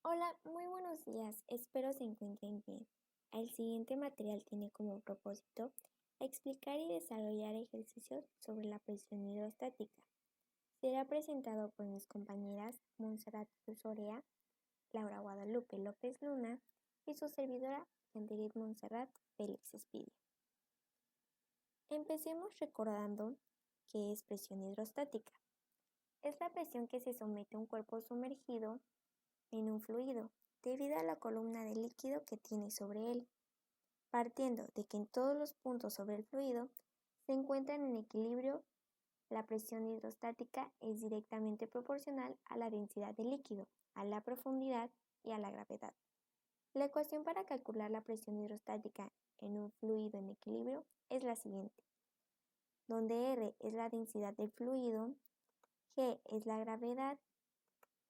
Hola, muy buenos días, espero se encuentren bien. El siguiente material tiene como propósito explicar y desarrollar ejercicios sobre la presión hidrostática. Será presentado por mis compañeras Montserrat Sorea, Laura Guadalupe López Luna y su servidora Yanderit Montserrat Félix Espidia. Empecemos recordando qué es presión hidrostática. Es la presión que se somete a un cuerpo sumergido en un fluido, debido a la columna de líquido que tiene sobre él, partiendo de que en todos los puntos sobre el fluido se encuentran en equilibrio. La presión hidrostática es directamente proporcional a la densidad del líquido, a la profundidad y a la gravedad. La ecuación para calcular la presión hidrostática en un fluido en equilibrio es la siguiente, donde R es la densidad del fluido, G es la gravedad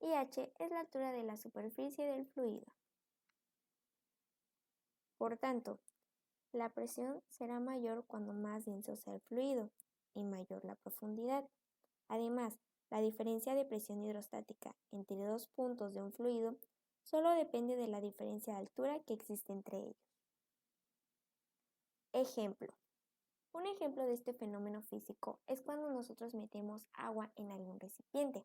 y H es la altura de la superficie del fluido. Por tanto, la presión será mayor cuando más denso sea el fluido y mayor la profundidad. Además, la diferencia de presión hidrostática entre dos puntos de un fluido solo depende de la diferencia de altura que existe entre ellos. Ejemplo. Un ejemplo de este fenómeno físico es cuando nosotros metemos agua en algún recipiente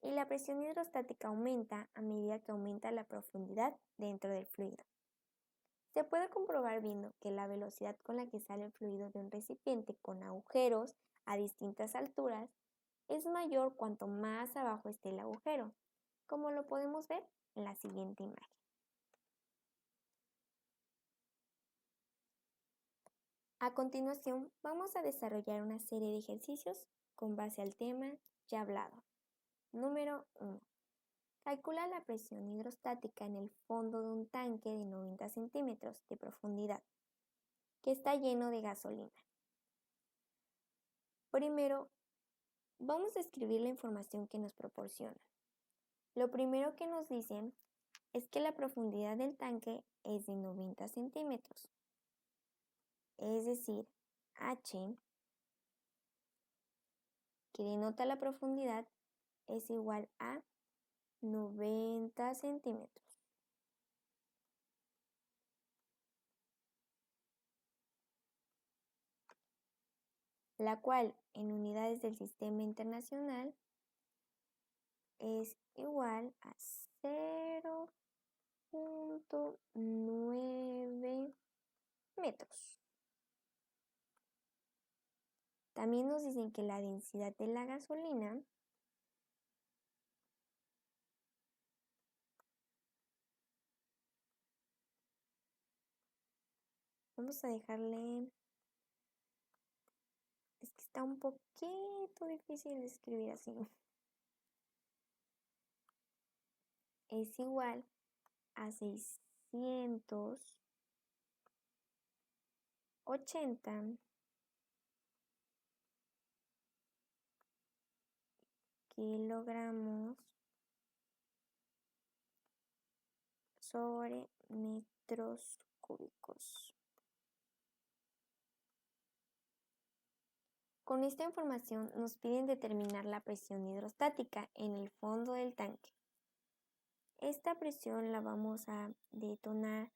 y la presión hidrostática aumenta a medida que aumenta la profundidad dentro del fluido. Se puede comprobar viendo que la velocidad con la que sale el fluido de un recipiente con agujeros a distintas alturas es mayor cuanto más abajo esté el agujero, como lo podemos ver en la siguiente imagen. A continuación, vamos a desarrollar una serie de ejercicios con base al tema ya hablado. Número 1. Calcula la presión hidrostática en el fondo de un tanque de 90 centímetros de profundidad, que está lleno de gasolina. Primero, vamos a escribir la información que nos proporciona. Lo primero que nos dicen es que la profundidad del tanque es de 90 centímetros, es decir, H, que denota la profundidad, es igual a 90 centímetros. La cual en unidades del sistema internacional es igual a 0.9 metros. También nos dicen que la densidad de la gasolina vamos a dejarle, es que está un poquito difícil de escribir así. Es igual a 680 kilogramos sobre metros cúbicos. Con esta información nos piden determinar la presión hidrostática en el fondo del tanque. Esta presión la vamos a detonar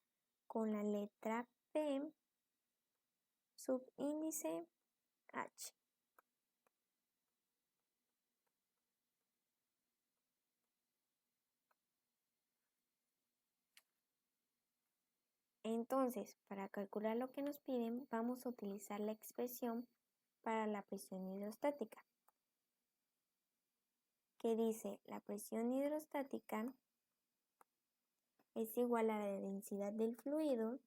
con la letra P, subíndice H. Entonces, para calcular lo que nos piden, vamos a utilizar la expresión para la presión hidrostática, que dice la presión hidrostática es igual a la densidad del fluido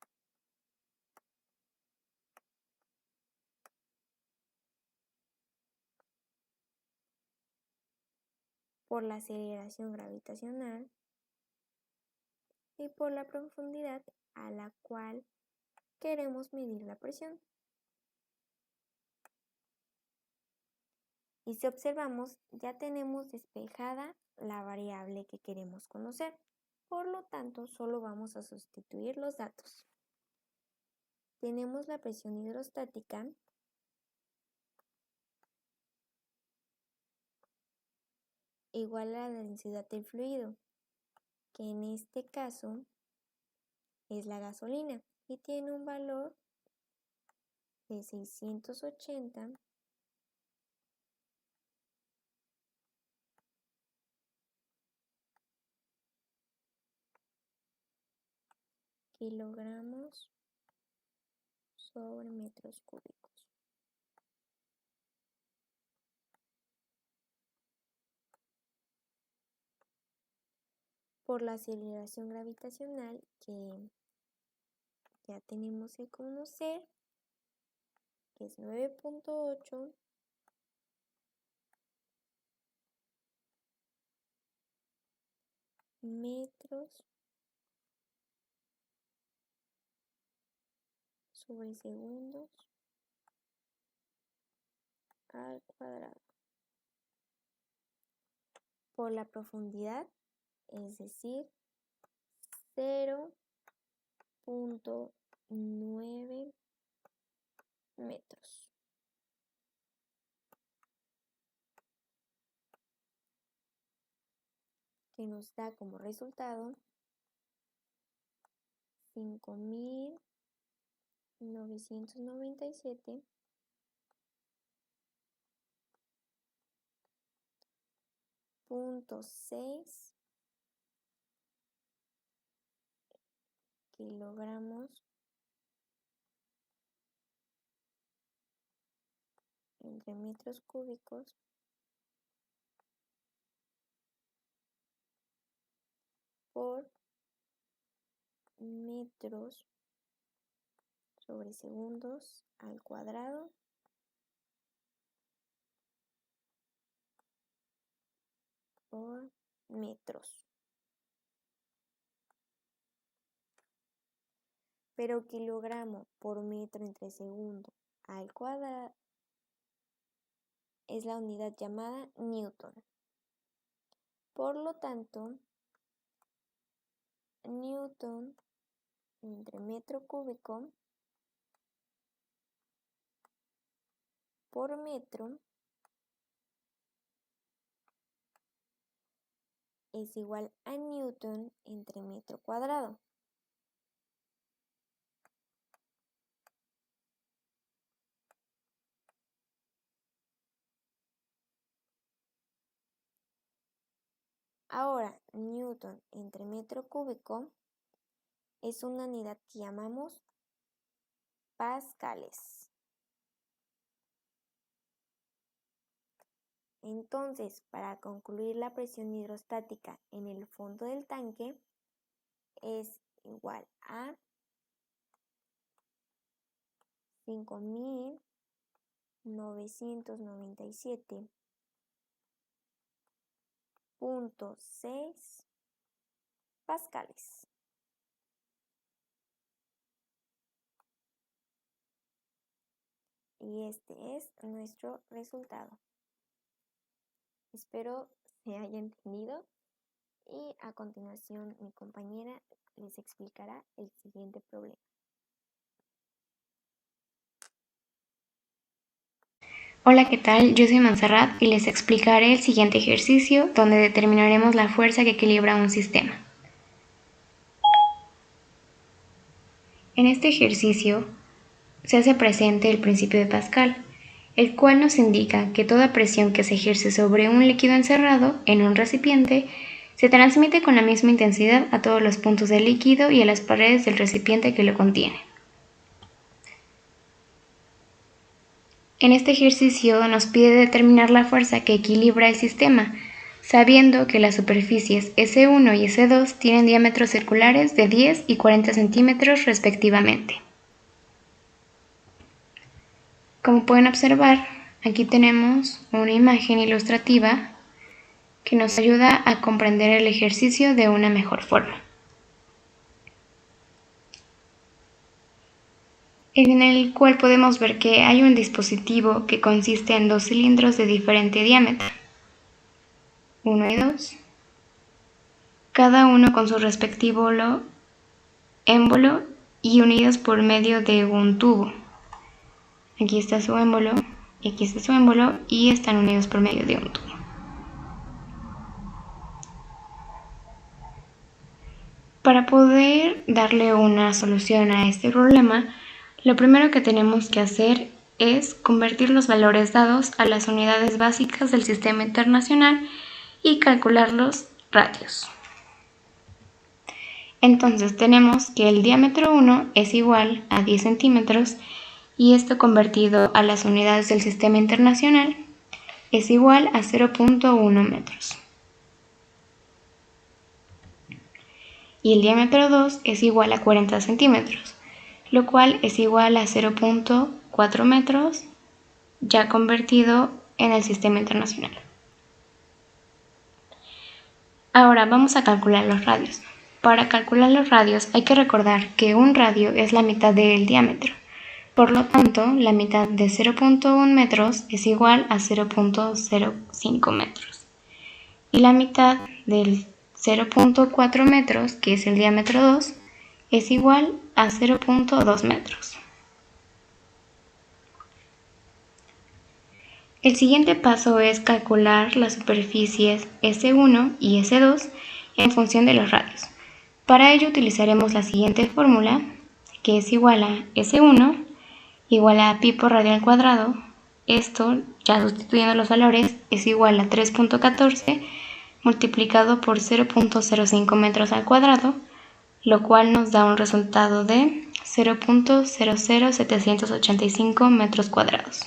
por la aceleración gravitacional y por la profundidad a la cual queremos medir la presión. Y si observamos, ya tenemos despejada la variable que queremos conocer. Por lo tanto, solo vamos a sustituir los datos. Tenemos la presión hidrostática igual a la densidad del fluido, que en este caso es la gasolina y tiene un valor de 680 kilogramos sobre metros cúbicos. Por la aceleración gravitacional que ya tenemos que conocer, que es 9.8 metros sobre segundos al cuadrado. Por la profundidad, es decir, 0.9 metros. Que nos da como resultado 5.997.6 kilogramos entre metros cúbicos por metros sobre segundos al cuadrado por metros. Pero kilogramo por metro entre segundo al cuadrado es la unidad llamada newton. Por lo tanto, newton entre metro cúbico por metro es igual a newton entre metro cuadrado. Ahora, newton entre metro cúbico es una unidad que llamamos pascales. Entonces, para concluir, la presión hidrostática en el fondo del tanque es igual a 5.997.6 pascales. Y este es nuestro resultado. Espero se haya entendido y a continuación mi compañera les explicará el siguiente problema. Hola, ¿qué tal? Yo soy Montserrat y les explicaré el siguiente ejercicio donde determinaremos la fuerza que equilibra un sistema. En este ejercicio se hace presente el principio de Pascal, el cual nos indica que toda presión que se ejerce sobre un líquido encerrado en un recipiente se transmite con la misma intensidad a todos los puntos del líquido y a las paredes del recipiente que lo contiene. En este ejercicio nos pide determinar la fuerza que equilibra el sistema, sabiendo que las superficies S1 y S2 tienen diámetros circulares de 10 y 40 centímetros respectivamente. Como pueden observar, aquí tenemos una imagen ilustrativa que nos ayuda a comprender el ejercicio de una mejor forma. En el cual podemos ver que hay un dispositivo que consiste en dos cilindros de diferente diámetro, 1 y 2, cada uno con su respectivo émbolo y unidos por medio de un tubo. Aquí está su émbolo y aquí está su émbolo y están unidos por medio de un tubo. Para poder darle una solución a este problema, lo primero que tenemos que hacer es convertir los valores dados a las unidades básicas del sistema internacional y calcular los radios. Entonces tenemos que el diámetro 1 es igual a 10 centímetros y esto convertido a las unidades del sistema internacional es igual a 0.1 metros. Y el diámetro 2 es igual a 40 centímetros, lo cual es igual a 0.4 metros ya convertido en el sistema internacional. Ahora vamos a calcular los radios. Para calcular los radios hay que recordar que un radio es la mitad del diámetro. Por lo tanto, la mitad de 0.1 metros es igual a 0.05 metros. Y la mitad del 0.4 metros, que es el diámetro 2, es igual a 0.2 metros. El siguiente paso es calcular las superficies S1 y S2 en función de los radios. Para ello utilizaremos la siguiente fórmula, que es igual a S1 igual a pi por radio al cuadrado. Esto, ya sustituyendo los valores, es igual a 3.14 multiplicado por 0.05 metros al cuadrado, lo cual nos da un resultado de 0.00785 metros cuadrados.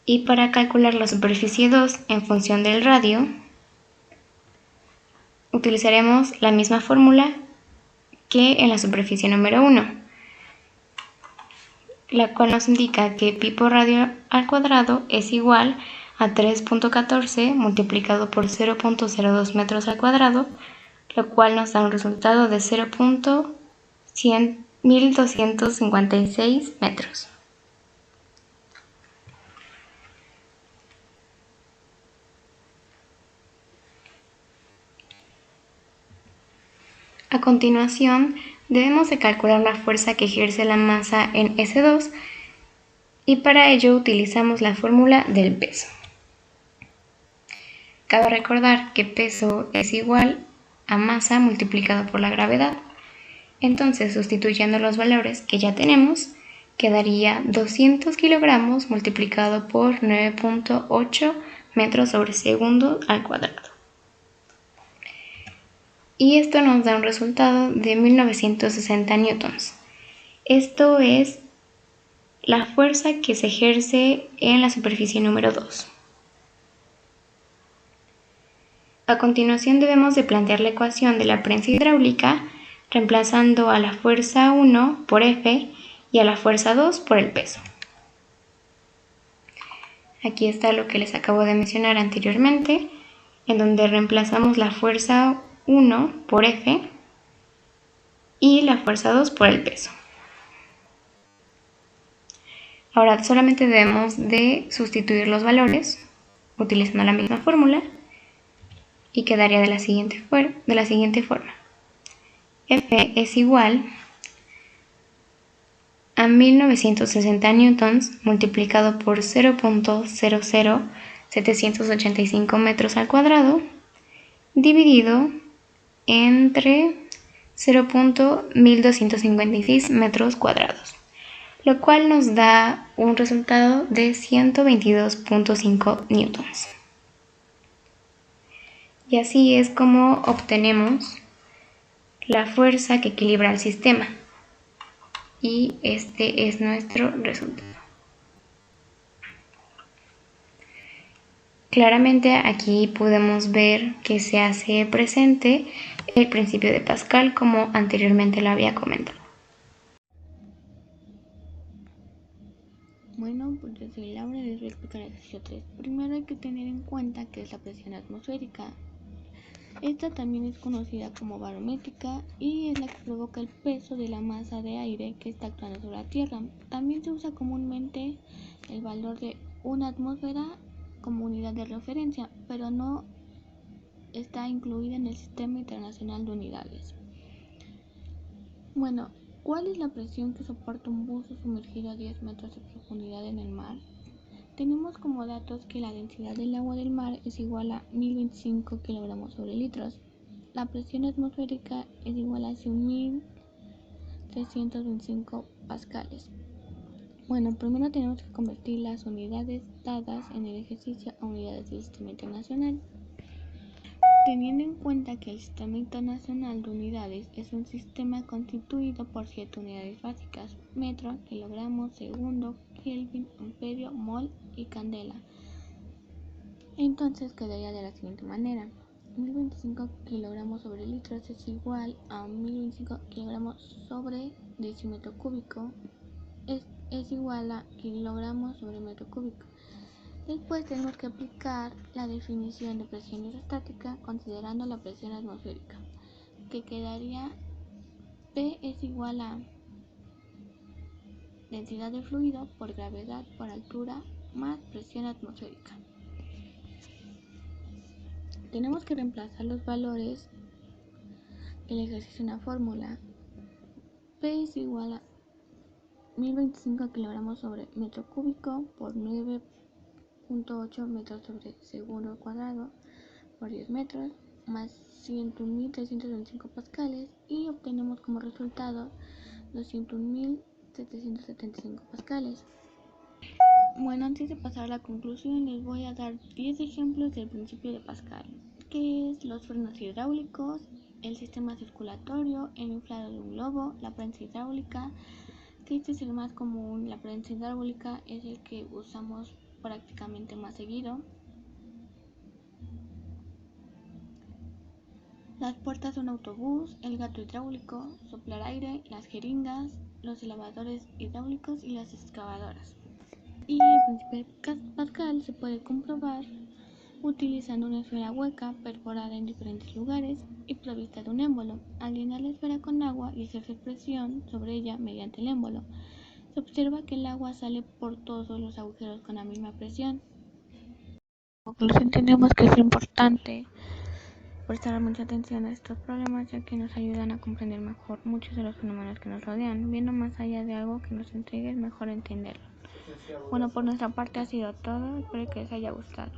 Y para calcular la superficie 2 en función del radio, utilizaremos la misma fórmula que en la superficie número 1, la cual nos indica que pi por radio al cuadrado es igual a 3.14 multiplicado por 0.02 metros al cuadrado, lo cual nos da un resultado de 0.1256 metros. A continuación, debemos de calcular la fuerza que ejerce la masa en S2 y para ello utilizamos la fórmula del peso. Cabe recordar que peso es igual a masa multiplicado por la gravedad. Entonces, sustituyendo los valores que ya tenemos, quedaría 200 kilogramos multiplicado por 9.8 metros sobre segundo al cuadrado. Y esto nos da un resultado de 1960 newtons. Esto es la fuerza que se ejerce en la superficie número 2. A continuación debemos de plantear la ecuación de la prensa hidráulica reemplazando a la fuerza 1 por F y a la fuerza 2 por el peso. Aquí está lo que les acabo de mencionar anteriormente, en donde reemplazamos la fuerza 1 por F y la fuerza 2 por el peso. Ahora solamente debemos de sustituir los valores utilizando la misma fórmula y quedaría de la siguiente forma. F es igual a 1960 newtons multiplicado por 0.00785 metros al cuadrado dividido entre 0.1256 metros cuadrados, lo cual nos da un resultado de 122.5 newtons. Y así es como obtenemos la fuerza que equilibra el sistema. Y este es nuestro resultado. Claramente aquí podemos ver que se hace presente el principio de Pascal como anteriormente lo había comentado. Bueno, pues yo soy Laura, les voy a explicar la ejercicio 3. Primero hay que tener en cuenta que es la presión atmosférica. Esta también es conocida como barométrica y es la que provoca el peso de la masa de aire que está actuando sobre la Tierra. También se usa comúnmente el valor de una atmósfera como unidad de referencia, pero no está incluida en el Sistema Internacional de Unidades. Bueno, ¿cuál es la presión que soporta un buzo sumergido a 10 metros de profundidad en el mar? Tenemos como datos que la densidad del agua del mar es igual a 1025 kilogramos sobre litros. La presión atmosférica es igual a 100.325 pascales. Bueno, primero tenemos que convertir las unidades dadas en el ejercicio a unidades del Sistema Internacional. Teniendo en cuenta que el Sistema Internacional de Unidades es un sistema constituido por 7 unidades básicas: metro, kilogramo, segundo, kelvin, amperio, mol y candela. Entonces quedaría de la siguiente manera: 1025 kilogramos sobre litros es igual a 1025 kilogramos sobre decímetro cúbico es igual a kilogramos sobre metro cúbico. Después tenemos que aplicar la definición de presión hidrostática considerando la presión atmosférica, que quedaría P es igual a densidad de fluido por gravedad por altura más presión atmosférica. Tenemos que reemplazar los valores del ejercicio en la fórmula. P es igual a 1025 kilogramos sobre metro cúbico por 9.8 metros sobre segundo cuadrado por 10 metros más 101.325 pascales, y obtenemos como resultado 201.775 pascales. Bueno, antes de pasar a la conclusión les voy a dar 10 ejemplos del principio de Pascal, que es los frenos hidráulicos, el sistema circulatorio, el inflado de un globo, la prensa hidráulica, que este es el más común. La prensa hidráulica es el que usamos prácticamente más seguido. Las puertas de un autobús, el gato hidráulico, soplar aire, las jeringas, los elevadores hidráulicos y las excavadoras. Y el principio de Pascal se puede comprobar utilizando una esfera hueca perforada en diferentes lugares y provista de un émbolo. Al llenar la esfera con agua y ejercer presión sobre ella mediante el émbolo, se observa que el agua sale por todos los agujeros con la misma presión. Como conclusión, entendemos que es importante prestar mucha atención a estos problemas, ya que nos ayudan a comprender mejor muchos de los fenómenos que nos rodean. Viendo más allá de algo que nos entregue, es mejor entenderlo. Bueno, por nuestra parte ha sido todo. Espero que les haya gustado.